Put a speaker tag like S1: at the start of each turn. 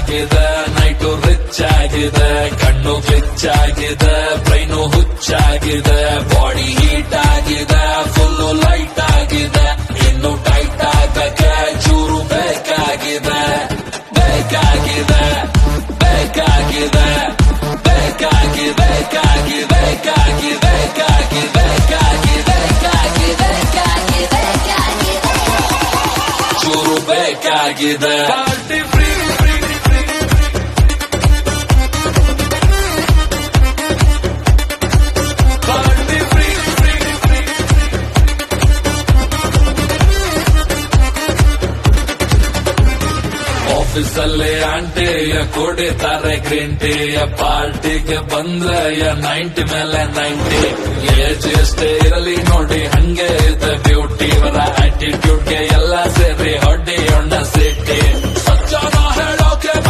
S1: ಆಗಿದೆ, night rich ಆಗಿದೆ, ಕಣ್ಣು ಕ್ಲಿಚ್ ಆಗಿದೆ, ಬ್ರೈನು ಹುಚ್ಚಾಗಿದೆ, ಬಾಡಿ ಹೀಟ್ ಆಗಿದೆ, ಫುಲ್ಲು ಲೈಟ್ ಆಗಿದೆ, ಇನ್ನು ಟೈಟ್ ಆಗಕ್ಕೆ ಚೂರು ಬೇಕಾಗಿದೆ, ಬೇಕಾಗಿದೆ, ಬೇಕಾಗಿದೆ, ಬೇಕಾಗಿ ಬೇಕಾಗಿ ಬೇಕಾಗಿ ಬೇಕಾಗಿ ಬೇಕಾಗಿ ಬೇಕಾಗಿ ಬೇಕಾಗಿ ಬೇಕಾಗಿ ಚೂರು ಬೇಕಾಗಿದೆ. ಪಾರ್ಟಿ ಫ್ರೀ ಪಾರ್ಟಿ ಫ್ರೀ ಆಫೀಸಲ್ಲಿ ಆಂಟಿಯ ಕುಡಿತಾರೆ ಗ್ರೀನ್ ಟೀಯ, ಪಾರ್ಟಿಗೆ ಬಂದ್ರೆ 90 ಮೇಲೆ 90. ಏಜ್ ಎಷ್ಟೇ ಇರಲಿ ನೋಡಿ ಹಂಗೆ ಇದೆ ಬ್ಯೂಟಿ, ಇವರ ಆಟಿಟ್ಯೂಡ್ಗೆ ಎಲ್ಲ ಸೇರಿ ಹೊಡ್ಡಿ ಹೊಂಡ ಸಿಟಿ.